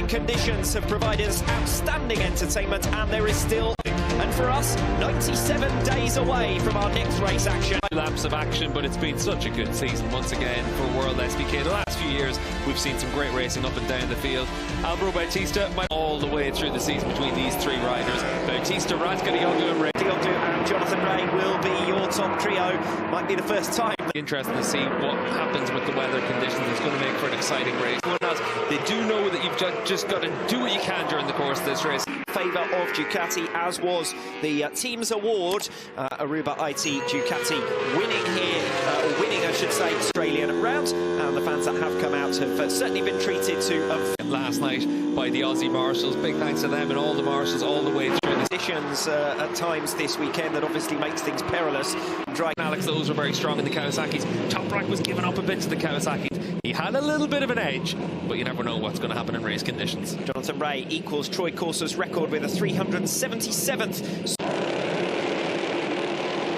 trying conditions have provided us outstanding entertainment, and there is still, and for us, 97 days away from our next race action. Laps of action, but it's been such a good season once again for World SBK. The last few years we've seen some great racing up and down the field. Alvaro Bautista all the way through the season between these three riders. Bautista, Razgatlioglu and Ray. And Jonathan Ray will be your top trio. Might be the first time. Interesting to see what happens with the weather conditions. It's going to make for an exciting race. They do know that you've just got to do what you can during the course of this race. Favour of Ducati, as was the team's award. Aruba IT Ducati winning here, or winning I should say, Australian round. And the fans that have come out have certainly been treated to last night by the Aussie marshals. Big thanks to them and all the marshals all the way through the conditions at times this weekend that obviously makes things perilous. Alex, those were very strong in the Kawasaki's. Toprak was giving up a bit to the Kawasaki's. He had a little bit of an edge, but you never know what's going to happen in race conditions. Jonathan Ray equals Troy Corsa's record with a 377th.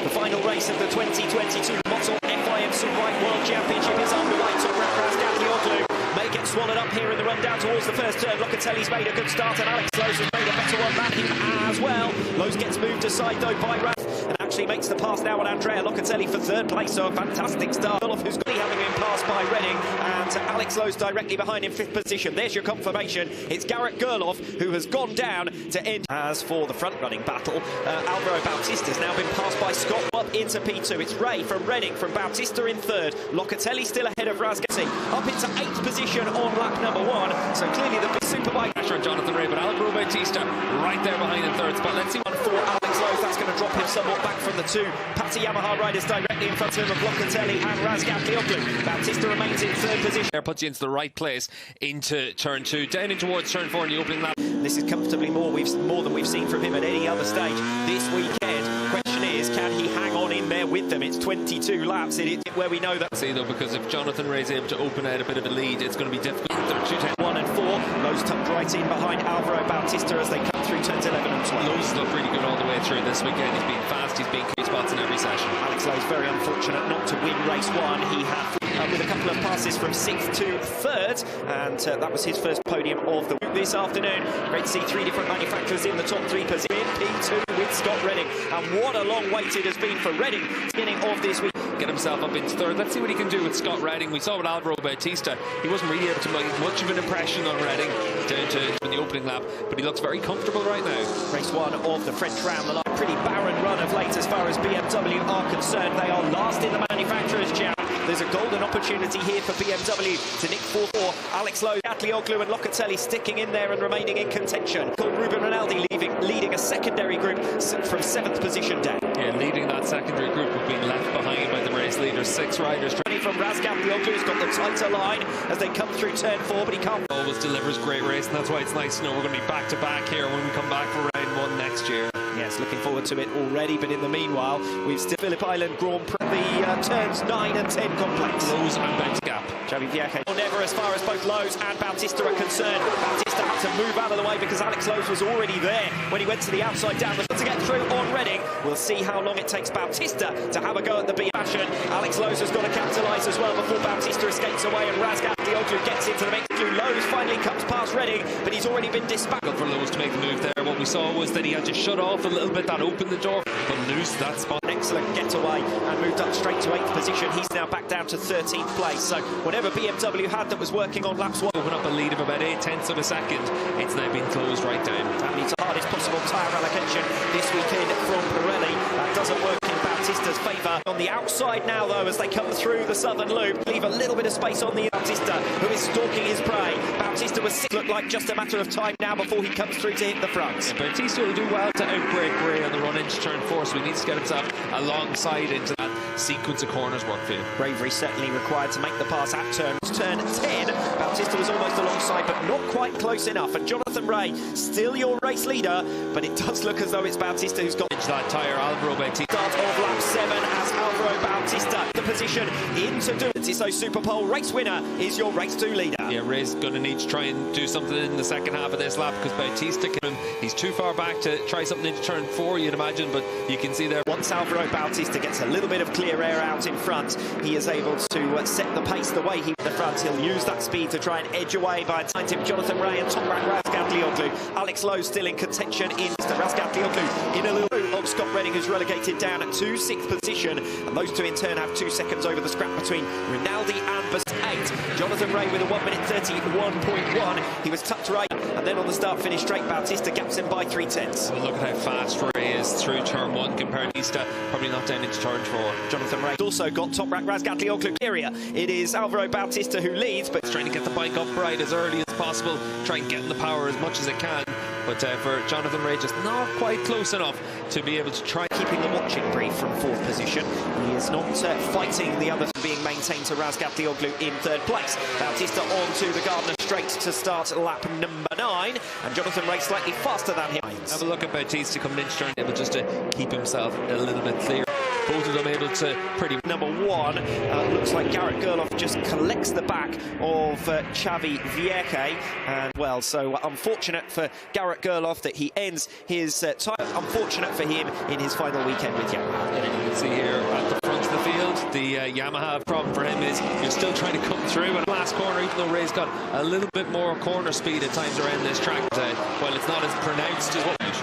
The final race of the 2022 Motul FIM Superbike World Championship is underway. Toprak Razgatlioglu may get swallowed up here in the run down towards the first turn. Locatelli's made a good start, and Alex Lowe's has made a better one than him as well. Lowe's gets moved aside though by Raf, and actually makes the pass now on Andrea Locatelli for third place. So a fantastic start. Who's got having been passed by Redding, and Alex Lowe's directly behind in fifth position. There's your confirmation. It's Garrett Gerloff who has gone down to end. As for the front-running battle, Alvaro Bautista's now been passed by Scott up into P2. It's Ray from Redding, from Bautista in third. Locatelli still ahead of Razgatlioglu, up into eighth position on lap number 1. So clearly the big superbike pressure on Jonathan Ray, but Alvaro Bautista right there behind in third spot. Let's see one for Alex Lowe. That's going to drop him somewhat back from the two Patti Yamaha riders directly in front of him of Locatelli and Razgatlioglu. Bautista remains in third position. There puts you into the right place into turn 2, down in towards turn 4 in the opening lap. This is comfortably more than we've seen from him at any other stage this weekend. Question is, can he hang on in there with them? It's 22 laps in it where we know that. See though, because if Jonathan Ray's able to open out a bit of a lead, it's going to be difficult. 1 and 4. Lowe's tucked right in behind Alvaro Bautista as they come through turns 11 and 12. Lowe's looked really good all the way through this weekend. He's been fast, he's been key spots in every session. Alex Lowe's very unfortunate not to win race 1. He had with a couple of passes from 6th to 3rd, and that was his first podium of the week this afternoon. Great to see 3 different manufacturers in the top 3 position. P2 with Scott Redding, and what a long wait it has been for Redding beginning of this week. Get himself up into 3rd. Let's see what he can do with Scott Redding. We saw with Alvaro Bautista, he wasn't really able to make much of an impression on Redding down to in the opening lap, but he looks very comfortable right now. Race 1 of the French round, the pretty barren run of late as far as BMW are concerned. They are last in the manufacturers' jam. There's a golden opportunity here for BMW to nick 4-4. Alex Lowe, Razgatlioglu and Locatelli sticking in there and remaining in contention. Ruben Rinaldi leading a secondary group from 7th position down. Yeah, leading that secondary group of being left behind by the race leaders. 6 riders. From Razgatlioglu has got the tighter line as they come through turn 4, but he can't. Always delivers great race, and that's why it's nice to know we're going to be back-to-back here when we come back for round 1 next year. Yes, looking forward to it already, but in the meanwhile, we've still Phillip Island Grand Prix, the turns 9 and 10 complex. Lowe's and Ben's gap. Javi Vieja never as far as both Lowe's and Bautista are concerned. Bautista had to move out of the way because Alex Lowe was already there when he went to the outside down to get through on Redding. We'll see how long it takes Bautista to have a go at the B fashion. Alex Lowe has got to capitalise as well before Bautista escapes away and Razgatlioglu gets into the mix. Lowe finally comes past Redding, but he's already been dispatched. For Lowe to make the move there. What we saw was that he had to shut off a little bit. That opened the door, but lose that spot. Excellent getaway and moved up straight to 8th position. He's now back down to 13th place. So whatever BMW had that was working on laps 1. Open up a lead of about 0.8 of a second. It's now been closed right down. That needs the hardest possible tyre allocation this weekend from Pirelli. That doesn't work in Bautista's favour. On the outside now, though, as they come through the southern loop, leave a little bit of space on the Bautista, who is stalking his prey. Bautista was sick. Looked like just a matter of time now before he comes through to hit the front. Yeah, Bautista will do well to outbrake Ray on the run into turn 4, so he needs to get himself alongside into that sequence of corners work for you. Bravery certainly required to make the pass at turn 10. Bautista was almost alongside, but not quite close enough. And Jonathan Ray, still your race leader, but it does look as though it's Bautista who's got that tyre. Alvaro Bautista. Start of lap 7 as Alvaro Bautista Bautista, the position into so Super Pole race winner is your race 2 leader. Yeah, Ray's going to need to try and do something in the second half of this lap because Bautista he's too far back to try something into turn 4, you'd imagine, but you can see there. Once Alvaro Bautista gets a little bit of clear air out in front, he is able to set the pace the way he the front. He'll use that speed to try and edge away behind him. Jonathan Ray and Toprak Razgatlioglu. Alex Lowe still in contention in Razgatlioglu in a little of Scott Redding, who's relegated down to 6th position, and those two in turn have 2 seconds over the scrap between Rinaldi and Basset. Jonathan Ray with a 1 minute 31.1. He was tucked right, and then on the start-finish straight, Bautista gaps him by 3/10. Well, look at how fast Ray is through turn 1 compared to Bautista, probably not down into turn 4. Jonathan Ray also got Toprak Razgatlioglu area. It is Alvaro Bautista who leads, but trying to get the bike upright as early as possible, try and get in the power as much as it can. But for Jonathan Ray, just not quite close enough to be able to try. Keeping the watching brief from 4th position. He is not fighting the others, being maintained to Razgatlioglu in 3rd place. Bautista on to the Gardner straight to start lap number 9, and Jonathan Ray slightly faster than him. Have a look at Bautista coming into turn, able just to keep himself a little bit clear. Both of them able to pretty. Number 1, looks like Garrett Gerloff just collects the back of Xavi Vierque, and well, so unfortunate for Garrett Gerloff that he ends his time. Unfortunate for him in his final weekend with Yamaha. And you can see here at the front of the field, the Yamaha problem for him is you're still trying to come through, and last corner, even though Ray's got a little bit more corner speed at times around this track, while it's not as pronounced as what we should.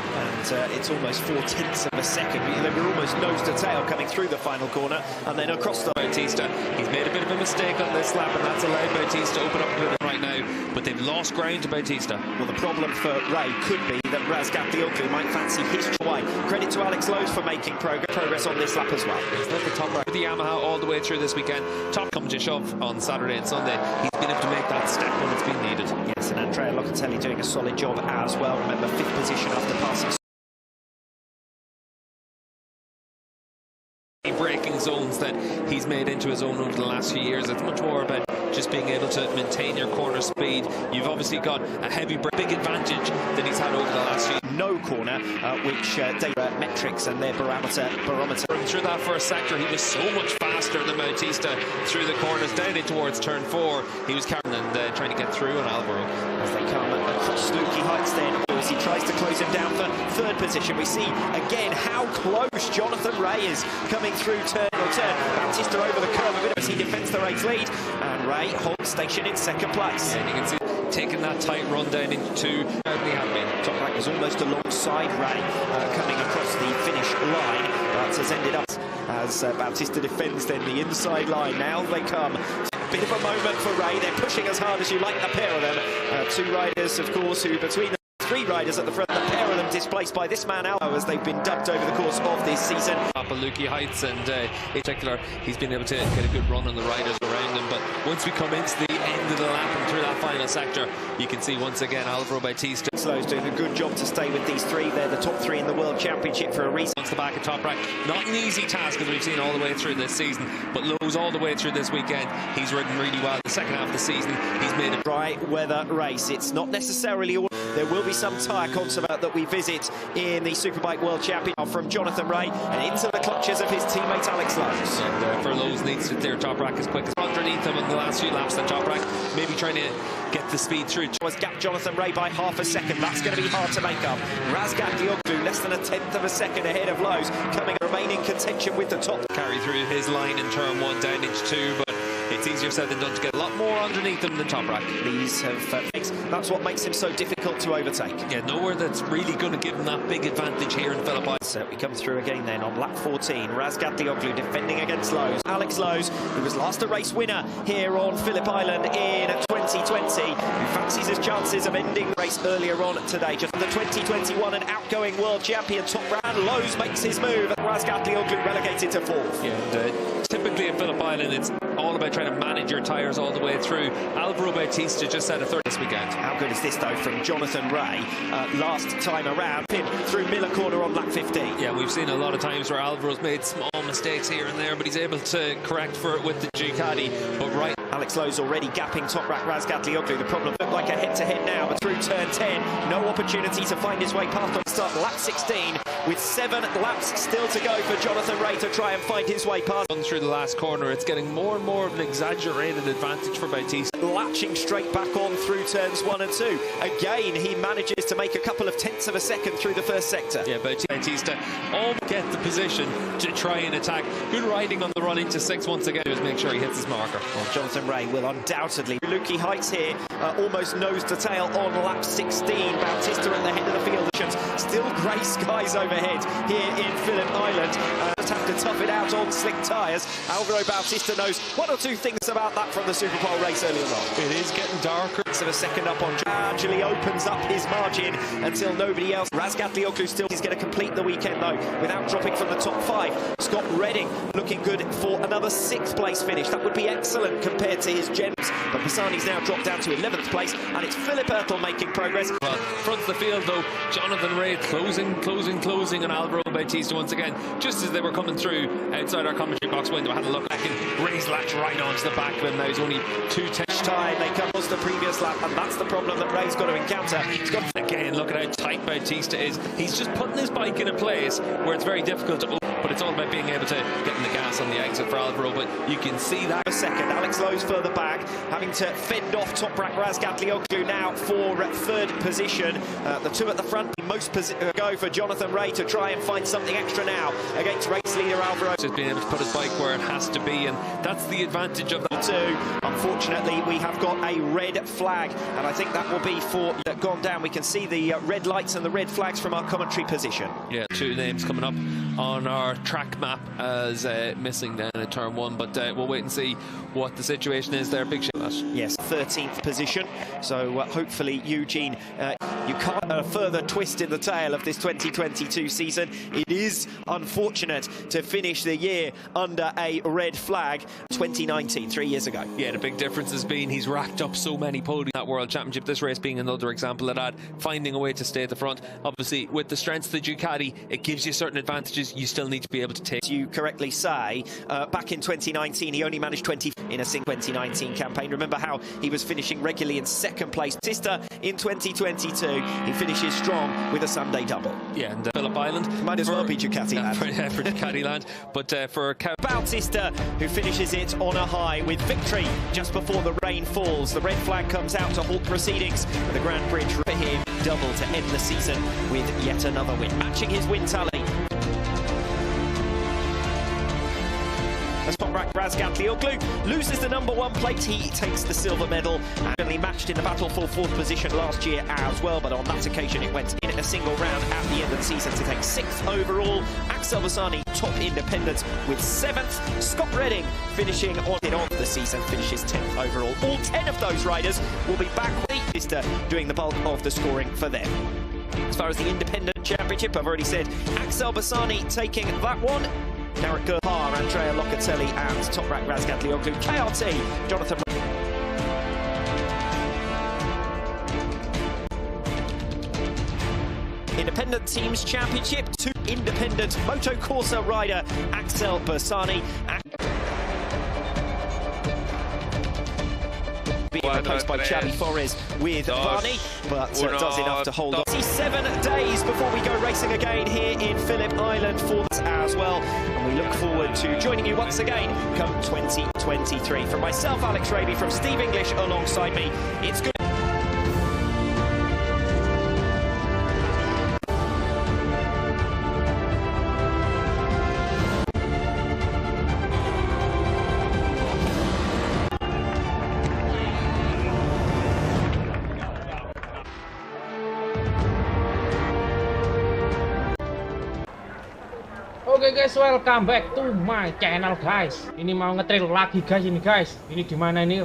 And it's almost 4/10 of a second. We're almost nose to tail coming through the final corner, and then across the Bautista. He's made a bit of a mistake on this lap, and that's allowed Bautista to open up a bit right now, but they've lost ground to Bautista. Well, the problem for Ray could be that Razgatlioglu might fancy his way. Credit to Alex Lowe for making progress on this lap as well. He's not the top right. The Yamaha all the way through this weekend. Top come to shove on Saturday and Sunday. He's been able to make that step when it's been needed. Yes, and Andrea Locatelli doing a solid job as well. Remember, 5th position after passing braking zones that he's made into his own over the last few years. It's much more about just being able to maintain your corner speed. You've obviously got a heavy big advantage that he's had over the last few. No corner, which data metrics and their barometer. Through that first sector, he was so much faster than Bautista through the corners down in towards turn 4. He was carrying and trying to get through on Alvaro. As they come across Lukey Heights then, he tries to close him down for 3rd position. We see again how close Jonathan Ray is coming through turn. Bautista over the curve a bit as he defends the race lead, and Ray holds station in 2nd place. Yeah, and you can see taking that tight run down into Toprak was almost alongside Ray coming across the finish line, but has ended up as Bautista defends then the inside line. Now they come. Bit of a moment for Ray. They're pushing as hard as you like, the pair of them. 2 riders, of course, who between 3 riders at the front, the pair of them displaced by this man Alvaro, as they've been dubbed over the course of this season. Up at Lukey Heights, and in particular, he's been able to get a good run on the riders around him. But once we come into the end of the lap and through that final sector, you can see once again Alvaro Bautista. Slow's doing a good job to stay with these 3. They're the top 3 in the World Championship for a reason. Once the back of Toprak, not an easy task as we've seen all the way through this season, but Lowe's all the way through this weekend. He's ridden really well. The second half of the season, he's made a dry weather race. It's not necessarily all. There will be some tyre concert that we visit in the Superbike World Championship from Jonathan Ray and into the clutches of his teammate Alex Lowe. And for Lowe's needs to clear Toprak as quick as underneath him in the last few laps than Toprak, maybe trying to get the speed through. Was gapped Jonathan Ray by half a second. That's going to be hard to make up. Razgatlioglu less than 1/10 of a second ahead of Lowe's, coming remaining contention with the top. Carry through his line in turn 1 down into 2, but it's easier said than done to get a lot more underneath him than Toprak. These have fixed. That's what makes him so difficult to overtake. Yeah, nowhere that's really going to give him that big advantage here in Phillip. So we come through again then on lap 14. Razgatlioglu defending against Lowe's. Alex Lowe, who was last a race winner here on Phillip Island in 2020, who fancies his chances of ending the race earlier on today. Just the 2021 and outgoing world champion top brand, Lowe makes his move. Razgatlioglu relegated to 4th. Yeah, and, typically at Phillip Island, it's all about trying to manage your tyres all the way through. Alvaro Bautista just had a 3rd this weekend. How good is this though from Jonathan Ray last time around, pin through Miller Corner on lap 15. Yeah, we've seen a lot of times where Alvaro's made small mistakes here and there, but he's able to correct for it with the Ducati. But right, Alex Lowe's already gapping Toprak Razgatlioglu. The problem looked like a head-to-head now, but through turn 10, no opportunity to find his way past on start. Lap 16 with 7 laps still to go for Jonathan Rea to try and find his way past. Through the last corner, it's getting more and more of an exaggerated advantage for Bautista. Latching straight back on through turns 1 and 2. Again, he manages to make a couple of tenths of a second through the first sector. Yeah, Bautista almost get the position to try and attack. Good riding on the run into 6 once again. Just make sure he hits his marker. Well, Jonathan Rea will undoubtedly. Lukey Heights here, almost nose to tail on lap 16. Bautista at the head of the field. Still grey skies overhead here in Phillip Island. Just have to tough it out on slick tyres. Alvaro Bautista knows 1 or 2 things about that from the Superpole race earlier on. It is getting darker. So a second up on gradually opens up his margin until nobody else. Razgatlioglu still is going to complete the weekend though without dropping from the top 5. Scott Redding looking good for another 6th place finish. That would be excellent compared to his gems. But Bassani's now dropped down to 11th place and it's Phillip Ertl making progress. Well, fronts the field though, Jonathan Rea closing on Alvaro Bautista once again. Just as they were coming through outside our commentary box window, I had a look back and Rea's latched right onto the back of him. Now he's only 2 tenths. Time they come the previous lap, and that's the problem that Rea's got to encounter. He's got again, look at how tight Bautista is. He's just putting his bike in a place where it's very difficult to open, but it's all about being able to get in the gas on the exit for Alvaro. But you can see that. A second, Alex Lowe's further back, having to fend off Toprak Razgatlioglu now for 3rd position. The 2 at the front, most go for Jonathan Rea to try and find something extra now against race leader Alvaro. Just being able to put his bike where it has to be, and that's the advantage of that. 2. Unfortunately, we have got a red flag, and I think that will be for gone down. We can see the red lights and the red flags from our commentary position. Yeah, 2 names coming up on our track map as missing down in turn 1, but we'll wait and see what the situation is there. Big shot. Yes, 13th position. So hopefully, Eugene, you can't further twist in the tail of this 2022 season. It is unfortunate to finish the year under a red flag. 2019, 3 years ago. Yeah, the big difference has been he's racked up so many podiums in that World Championship. This race being another example of that, finding a way to stay at the front. Obviously, with the strengths of the Ducati, it gives you certain advantages. You still need to be able to take. You correctly say, back in 2019, he only managed 20 in a single 2019 campaign. Remember how he was finishing regularly in 2nd place. Bautista in 2022, he finishes strong with a Sunday double. Yeah, and Phillip Island. Might as well be Ducati land. For Ducati land, but for Bautista, who finishes it on a high with victory just before the rain falls. The red flag comes out to halt proceedings with the Grand Bridge for him. Double to end the season with yet another win, matching his win tally. As Toprak Razgatlioglu loses the #1 plate, he takes the silver medal. And he matched in the battle for 4th position last year as well, but on that occasion it went in a single round at the end of the season to take 6th overall. Axel Bassani, top independent with 7th. Scott Redding finishing on it of the season, finishes 10th overall. All 10 of those riders will be back with Bautista doing the bulk of the scoring for them. As far as the independent championship, I've already said Axel Bassani taking that one. Derek Gerhard, Andrea Locatelli and Toprak Razgatlioglu. KRT, Jonathan. Independent Teams Championship, 2 independent Moto Corsa rider Axel Bassani. Being replaced by Xavi Forés with Varney, but does enough to hold on. 7 days before we go racing again here in Phillip Island for this as well. And we look forward to joining you once again come 2023. From myself, Alex Raby, from Steve English alongside me, it's good. Oke guys, welcome back to my channel guys. Ini mau ngetrail lagi guys ini guys. Ini dimana ini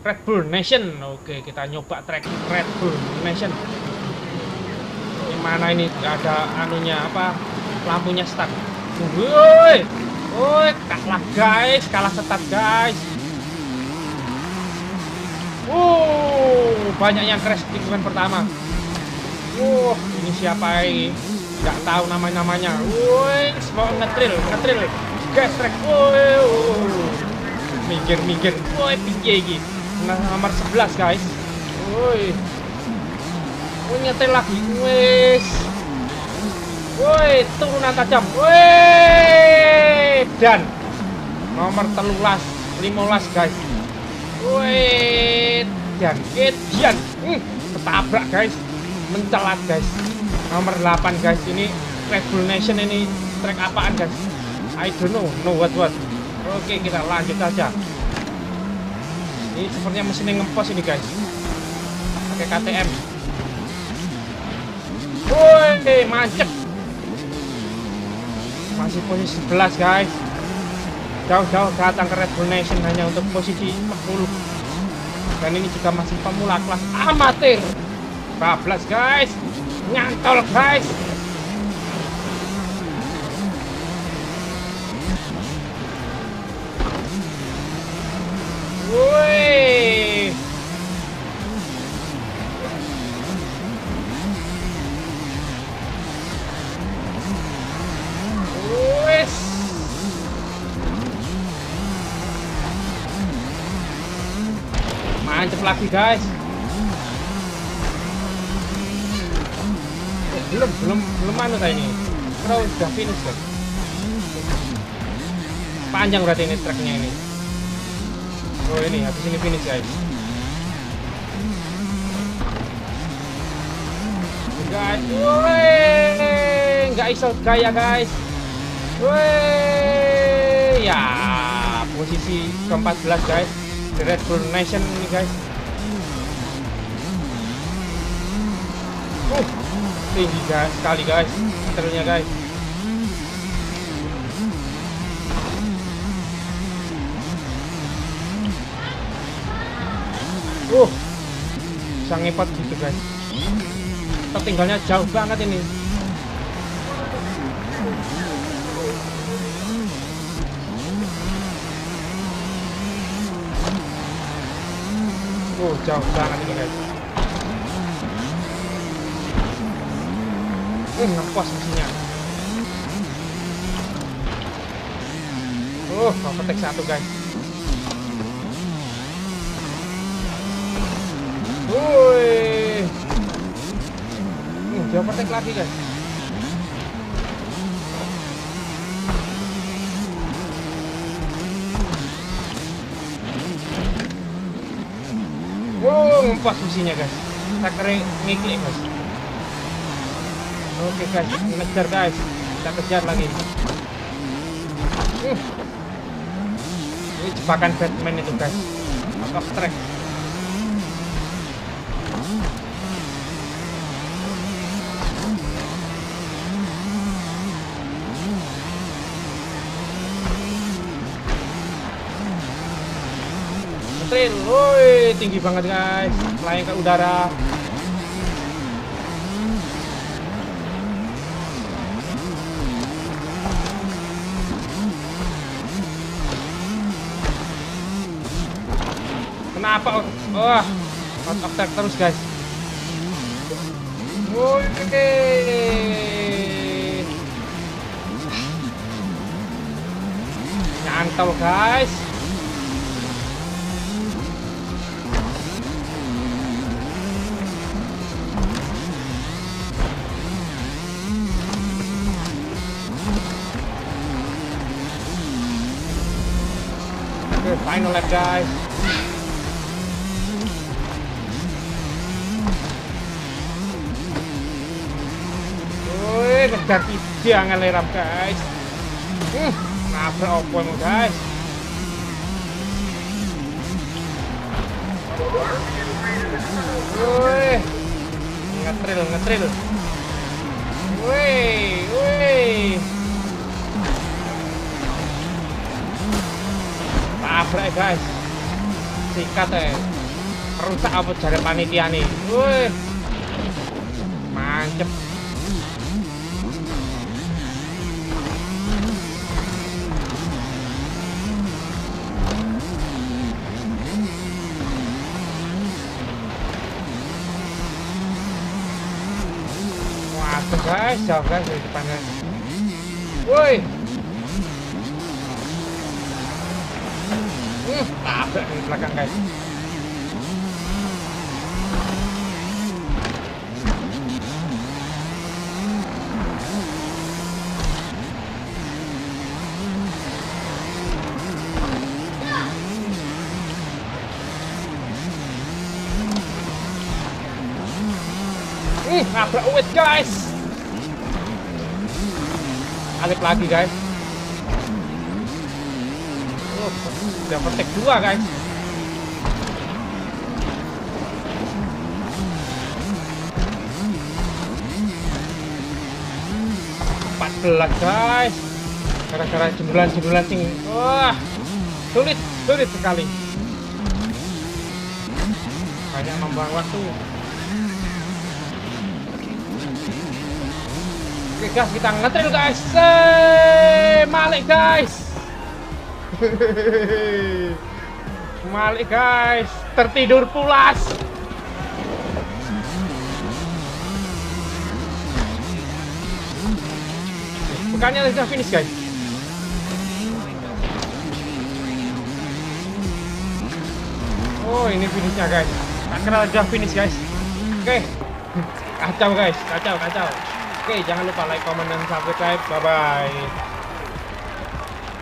Red Bull Nation. Oke, kita nyoba track Red Bull Nation. Ini mana ini gak ada anunya apa lampunya start. Woi, kalah guys, kalah ketat guys. Banyak yang crash di segmen pertama. Ini siapa ini? Nggak tahu namanya. Woi, mau ngetril, gas track. Minggir. Woi, piye iki? Nomor 11 guys. Woi, nyetril lagi. Wes. Woi, turunan tajam. Woi, dan nomor 15 guys. Woi, dan Edian ketabrak guys, mencelat guys. Nomor 8 guys, ini Red Bull Nation, ini trek apaan guys? I don't know, what. Oke, kita lanjut aja. Ini sepertinya mesinnya ngempos ini guys, pakai KTM. Woi, mantep. Masih posisi 11 guys. Jauh-jauh datang ke Red Bull Nation hanya untuk posisi 10. Dan ini juga masih pemula kelas amatir. 12 guys. Nyantol guys. Woi. Wes. Mantep lagi guys. Belum anu kayak ini. Bro, udah finish guys. Panjang berarti ini treknya ini. Oh, ini habis ini finish guys. Guys, woi, nggak iso gaya guys. Woi, ya posisi ke-14 guys, di Red Bull Nation ini guys. Tinggi guys, sekali guys, meternya guys. Bisa ngepot gitu guys. Tertinggalnya jauh banget ini. Jauh banget ini guys. Ngepos mesinnya. Overtake satu guys. Woi. Dia overtake lagi guys. Ngumpas mesinnya guys. Takernya ngiklik guys. Oke guys, ngejar guys. Kita kejar lagi. Ini jebakan Batman itu guys. Out of track. Woi, tinggi banget guys, melayang ke udara. Kenapa? Out of track terus guys. Woi, nyantol guys. Final lap guys. Woi, ngejar jangan leram guys. Nabrak opo emang guys. Woi, ngetril. Woi. Tabrak guys. Sikat rusak apa jare panitia nih. Woi. Mantep. Waduh guys, jauh guys dari depannya. Woi. Tabrak di belakang guys. Nabrak uwit guys. Alip lagi guys. Udah petik 2 guys. Guys, gara-gara jembulan sing, wah, sulit sekali. Banyak membuang waktu. Oke guys, kita ngetril guys. Malik guys. Malik guys, tertidur pulas. Bukannya sudah finish guys. Oh ini finishnya guys. Tak kira sudah finish guys. Oke. Kacau guys, kacau. Oke jangan lupa like, comment, dan subscribe. Bye bye.